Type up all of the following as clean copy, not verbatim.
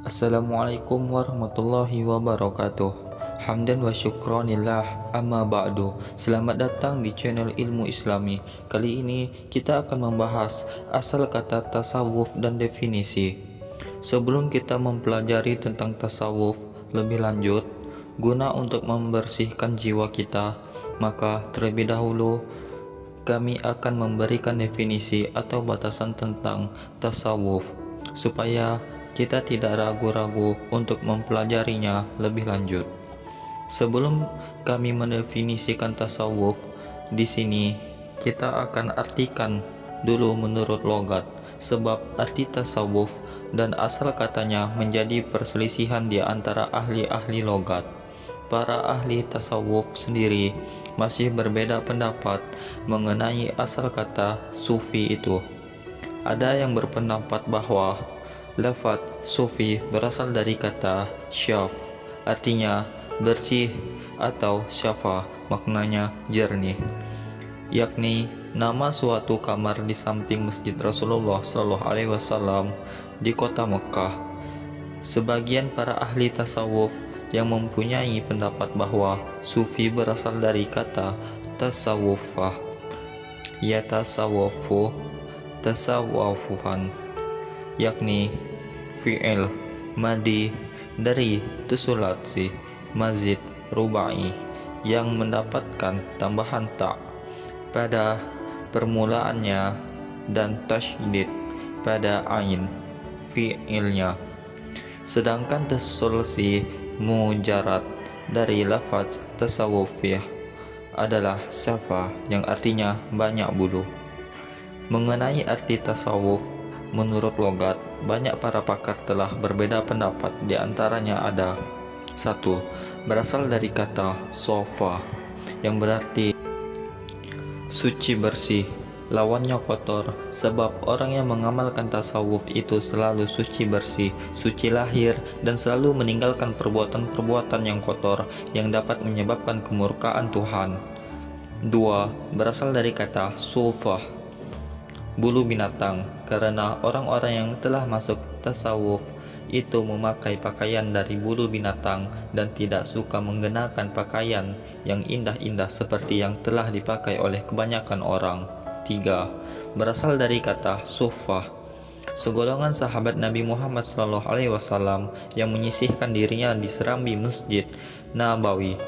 Assalamualaikum warahmatullahi wabarakatuh. Hamdan wa syukranillah amma ba'du. Selamat datang di channel Ilmu Islami. Kali ini kita akan membahas asal kata tasawuf dan definisi. Sebelum kita mempelajari tentang tasawuf lebih lanjut, guna untuk membersihkan jiwa kita, maka terlebih dahulu kami akan memberikan definisi atau batasan tentang tasawuf supaya kita tidak ragu-ragu untuk mempelajarinya lebih lanjut. Sebelum kami mendefinisikan tasawuf, di sini kita akan artikan dulu menurut logat, sebab arti tasawuf dan asal katanya menjadi perselisihan di antara ahli-ahli logat. Para ahli tasawuf sendiri masih berbeda pendapat mengenai asal kata sufi itu. Ada yang berpendapat bahwa lafaz sufi berasal dari kata syaf, artinya bersih, atau syafa, maknanya jernih, yakni nama suatu kamar di samping masjid Rasulullah SAW di kota Mekah. Sebagian para ahli tasawuf yang mempunyai pendapat bahwa sufi berasal dari kata tasawufah, ya tasawufu, tasawwufan, yakni fi'il madi dari tusulasi mazid rubai yang mendapatkan tambahan ta pada permulaannya dan tasydid pada ain fi'ilnya. Sedangkan tusulasi mujarad dari lafaz tasawufiyah adalah safa yang artinya banyak bulu. Mengenai arti tasawuf menurut logat, banyak para pakar telah berbeda pendapat. Di antaranya ada 1. Berasal dari kata sofa yang berarti suci bersih, lawannya kotor, sebab orang yang mengamalkan tasawuf itu selalu suci bersih, suci lahir, dan selalu meninggalkan perbuatan-perbuatan yang kotor yang dapat menyebabkan kemurkaan Tuhan. 2. Berasal dari kata sufah, bulu binatang, karena orang-orang yang telah masuk tasawuf itu memakai pakaian dari bulu binatang dan tidak suka mengenakan pakaian yang indah-indah seperti yang telah dipakai oleh kebanyakan orang. 3. Berasal dari kata sufah, segolongan sahabat Nabi Muhammad SAW yang menyisihkan dirinya di serambi Masjid Nabawi,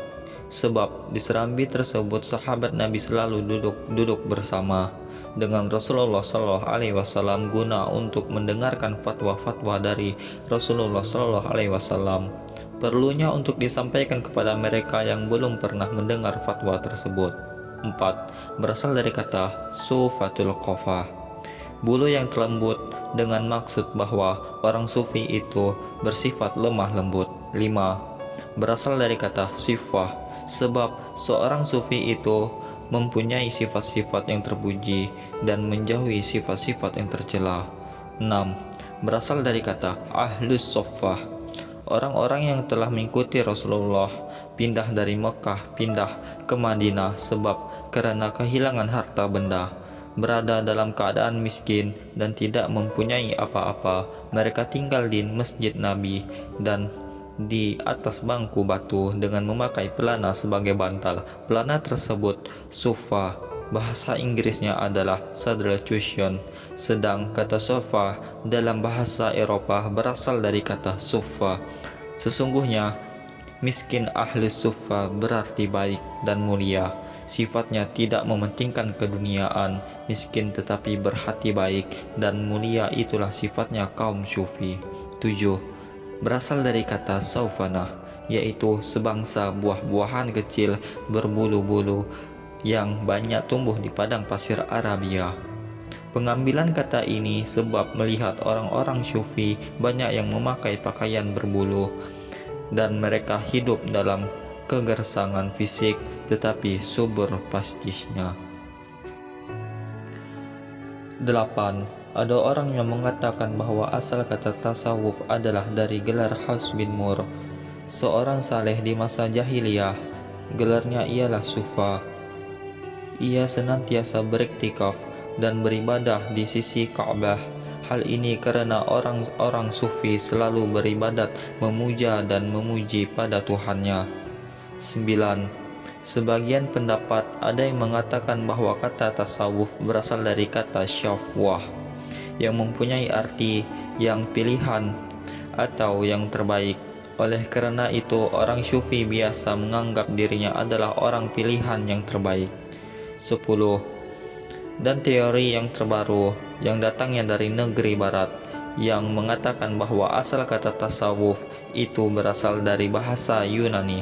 sebab di serambi tersebut sahabat Nabi selalu duduk bersama dengan Rasulullah SAW guna untuk mendengarkan fatwa-fatwa dari Rasulullah SAW. Perlunya untuk disampaikan kepada mereka yang belum pernah mendengar fatwa tersebut. 4. Berasal dari kata sufatul qafah, bulu yang terlembut, dengan maksud bahwa orang sufi itu bersifat lemah lembut. 5. Berasal dari kata sifah, sebab seorang sufi itu mempunyai sifat-sifat yang terpuji dan menjauhi sifat-sifat yang tercela. 6. Berasal dari kata ahlus soffah, orang-orang yang telah mengikuti Rasulullah pindah dari Mekah pindah ke Madinah sebab karena kehilangan harta benda, berada dalam keadaan miskin dan tidak mempunyai apa-apa. Mereka tinggal di Masjid Nabi dan di atas bangku batu dengan memakai pelana sebagai bantal. Pelana tersebut sufa, bahasa Inggrisnya adalah saddle cushion, sedang kata sofa dalam bahasa Eropa berasal dari kata sufa. Sesungguhnya miskin ahli sufa berarti baik dan mulia, sifatnya tidak mementingkan keduniaan. Miskin tetapi berhati baik dan mulia, itulah sifatnya kaum sufi. 7. Berasal dari kata saufanah, yaitu sebangsa buah-buahan kecil berbulu-bulu yang banyak tumbuh di padang pasir Arabia. Pengambilan kata ini sebab melihat orang-orang sufi banyak yang memakai pakaian berbulu dan mereka hidup dalam kegersangan fisik tetapi subur pastisnya. 8. Ada orang yang mengatakan bahwa asal kata tasawuf adalah dari gelar Haus bin Mur, seorang saleh di masa jahiliyah. Gelarnya ialah sufa. Ia senantiasa beriktikaf dan beribadah di sisi Ka'bah Hal ini karena orang-orang sufi selalu beribadat, memuja dan memuji pada Tuhannya. 9. Sebagian pendapat ada yang mengatakan bahwa kata tasawuf berasal dari kata syafwah yang mempunyai arti yang pilihan atau yang terbaik. Oleh karena itu, orang Sufi biasa menganggap dirinya adalah orang pilihan yang terbaik. 10. Dan teori yang terbaru yang datangnya dari negeri barat yang mengatakan bahwa asal kata tasawuf itu berasal dari bahasa Yunani,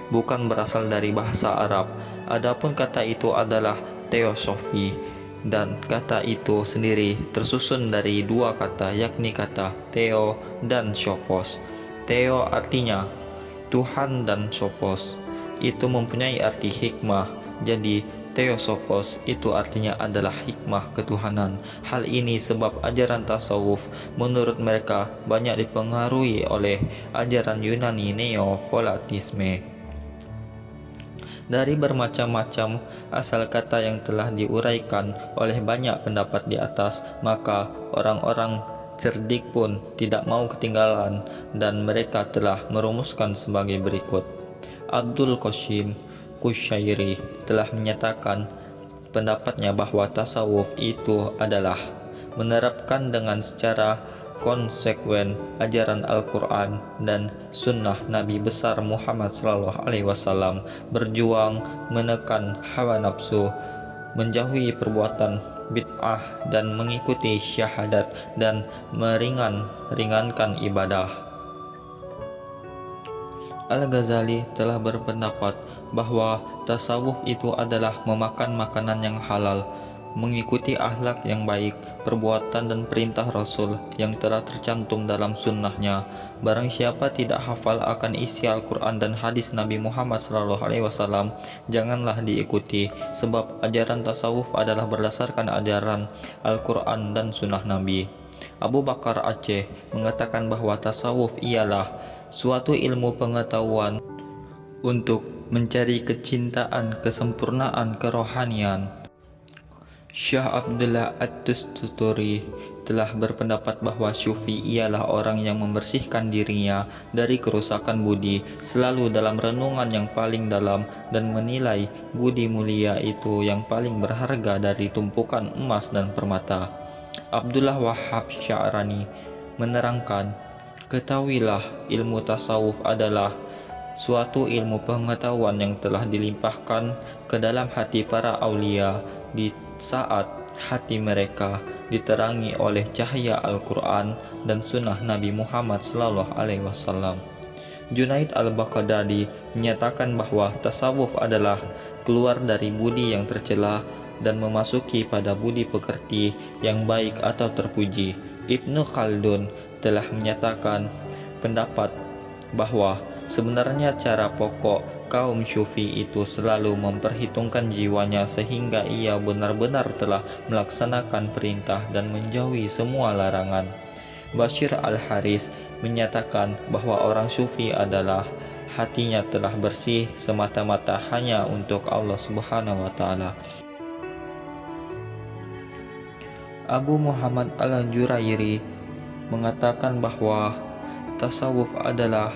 bukan berasal dari bahasa Arab. Adapun kata itu adalah teosofi, dan kata itu sendiri tersusun dari dua kata, yakni kata theo dan sophos. Theo artinya Tuhan dan sophos itu mempunyai arti hikmah. Jadi Theosophos itu artinya adalah hikmah ketuhanan. Hal ini sebab ajaran tasawuf menurut mereka banyak dipengaruhi oleh ajaran Yunani Neoplatonisme. Dari bermacam-macam asal kata yang telah diuraikan oleh banyak pendapat di atas, maka orang-orang cerdik pun tidak mau ketinggalan, dan mereka telah merumuskan sebagai berikut. Abdul Qasim Kusyairi telah menyatakan pendapatnya bahwa tasawuf itu adalah menerapkan dengan secara konsekuen ajaran Al-Quran dan Sunnah Nabi besar Muhammad SAW, berjuang menekan hawa nafsu, menjauhi perbuatan bid'ah dan mengikuti syahadat dan meringankan ibadah. Al-Ghazali telah berpendapat bahwa tasawuf itu adalah memakan makanan yang halal, mengikuti akhlak yang baik, perbuatan dan perintah Rasul yang telah tercantum dalam sunnahnya. Barang siapa tidak hafal akan isi Al-Quran dan hadis Nabi Muhammad SAW, janganlah diikuti, sebab ajaran tasawuf adalah berdasarkan ajaran Al-Quran dan sunnah Nabi. Abu Bakar Aceh mengatakan bahwa tasawuf ialah suatu ilmu pengetahuan untuk mencari kecintaan kesempurnaan kerohanian. Syah Abdullah At-Tusturi telah berpendapat bahwa Sufi ialah orang yang membersihkan dirinya dari kerusakan budi, selalu dalam renungan yang paling dalam, dan menilai budi mulia itu yang paling berharga dari tumpukan emas dan permata. Abdullah Wahab Sya'rani menerangkan, ketahuilah ilmu tasawuf adalah suatu ilmu pengetahuan yang telah dilimpahkan ke dalam hati para aulia di saat hati mereka diterangi oleh cahaya Al-Quran dan sunnah Nabi Muhammad SAW. Junaid Al-Baghdadi menyatakan bahwa tasawuf adalah keluar dari budi yang tercela dan memasuki pada budi pekerti yang baik atau terpuji. Ibnu Khaldun telah menyatakan pendapat bahwa sebenarnya cara pokok kaum Sufi itu selalu memperhitungkan jiwanya sehingga ia benar-benar telah melaksanakan perintah dan menjauhi semua larangan. Bashir Al-Haris menyatakan bahwa orang Sufi adalah hatinya telah bersih semata-mata hanya untuk Allah Subhanahu wa Ta'ala. Abu Muhammad Al-Jurairi mengatakan bahwa tasawuf adalah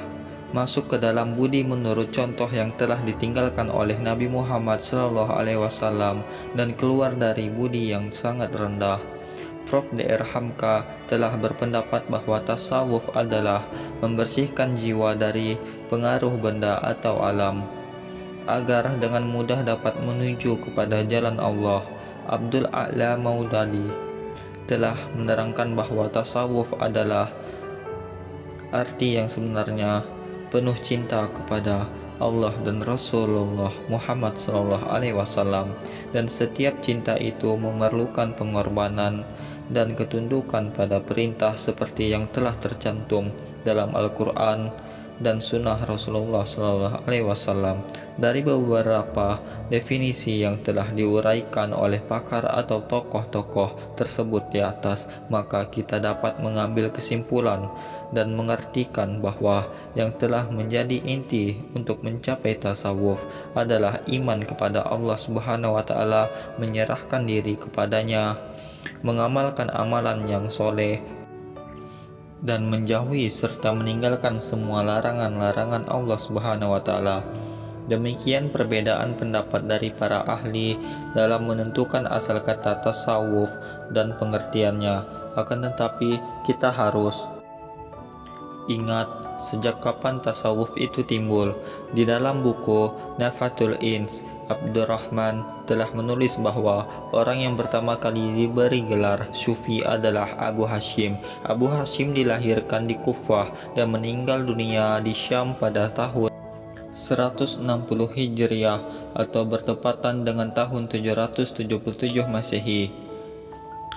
masuk ke dalam budi menurut contoh yang telah ditinggalkan oleh Nabi Muhammad SAW dan keluar dari budi yang sangat rendah. Prof. Dr. Hamka telah berpendapat bahwa tasawuf adalah membersihkan jiwa dari pengaruh benda atau alam agar dengan mudah dapat menuju kepada jalan Allah. Abdul A'la Maudadi telah menerangkan bahwa tasawuf adalah arti yang sebenarnya penuh cinta kepada Allah dan Rasulullah Muhammad SAW, dan setiap cinta itu memerlukan pengorbanan dan ketundukan pada perintah seperti yang telah tercantum dalam Al-Quran dan sunnah Rasulullah SAW. Dari beberapa definisi yang telah diuraikan oleh pakar atau tokoh-tokoh tersebut di atas, maka kita dapat mengambil kesimpulan dan mengartikan bahwa yang telah menjadi inti untuk mencapai tasawuf adalah iman kepada Allah Subhanahu wa Ta'ala, menyerahkan diri kepadanya, mengamalkan amalan yang soleh, dan menjauhi serta meninggalkan semua larangan-larangan Allah Subhanahu wa Ta'ala. Demikian perbedaan pendapat dari para ahli dalam menentukan asal kata tasawuf dan pengertiannya. Akan tetapi kita harus ingat sejak kapan tasawuf itu timbul. Di dalam buku Nafatul Ins, Abdurrahman telah menulis bahwa orang yang pertama kali diberi gelar Sufi adalah Abu Hashim. Abu Hashim dilahirkan di Kufah dan meninggal dunia di Syam pada tahun 160 Hijriah atau bertepatan dengan tahun 777 Masehi.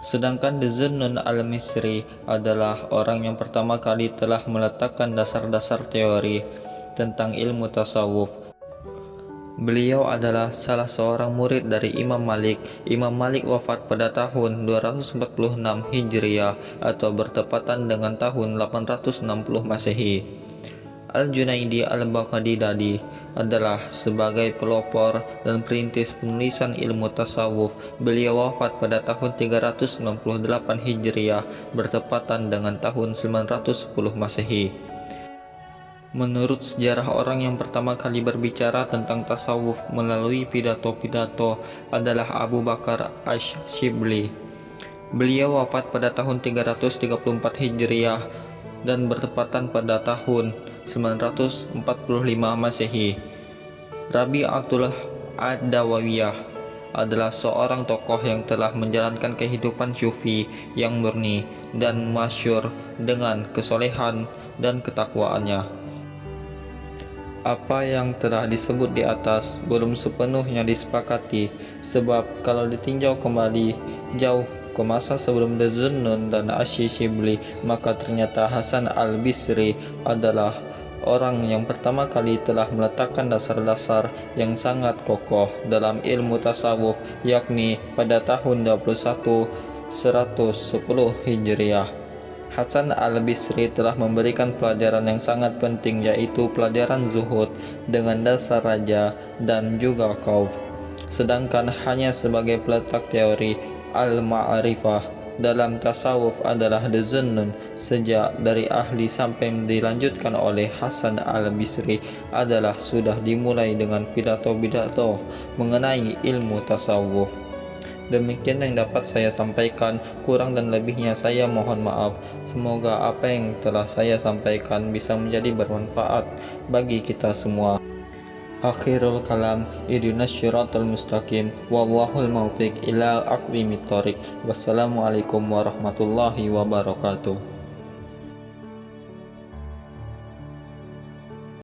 Sedangkan Zunnun al-Misri adalah orang yang pertama kali telah meletakkan dasar-dasar teori tentang ilmu tasawuf. Beliau adalah salah seorang murid dari Imam Malik. Imam Malik wafat pada tahun 246 Hijriah atau bertepatan dengan tahun 860 Masehi. Al-Junaidi al-Baghdadi adalah sebagai pelopor dan perintis penulisan ilmu tasawuf. Beliau wafat pada tahun 398 Hijriah bertepatan dengan tahun 910 Masehi. Menurut sejarah, orang yang pertama kali berbicara tentang tasawuf melalui pidato-pidato adalah Abu Bakar Ash-Shibli. Beliau wafat pada tahun 334 Hijriah dan bertepatan pada tahun 945 Masehi. Rabi'atul Adawiyah adalah seorang tokoh yang telah menjalankan kehidupan syufi yang murni dan masyhur dengan kesolehan dan ketakwaannya. Apa yang telah disebut di atas belum sepenuhnya disepakati, sebab kalau ditinjau kembali jauh ke masa sebelum Zunnun dan Ash-Shibli, maka ternyata Hasan al-Bisri adalah orang yang pertama kali telah meletakkan dasar-dasar yang sangat kokoh dalam ilmu tasawuf, yakni pada tahun 110 Hijriah. Hasan al-Bisri telah memberikan pelajaran yang sangat penting, yaitu pelajaran zuhud dengan dasar raja dan juga khauf. Sedangkan hanya sebagai peletak teori al-ma'rifah dalam tasawuf adalah Zunnun. Sejak dari ahli sampai dilanjutkan oleh Hasan al-Bisri adalah sudah dimulai dengan pidato-pidato mengenai ilmu tasawuf. Demikian yang dapat saya sampaikan, kurang dan lebihnya saya mohon maaf. Semoga apa yang telah saya sampaikan bisa menjadi bermanfaat bagi kita semua. Akhirul kalam, ihdinas syiratal mustaqim, wallahul muwaffiq ila aqwamit thoriq. Wassalamualaikum warahmatullahi wabarakatuh.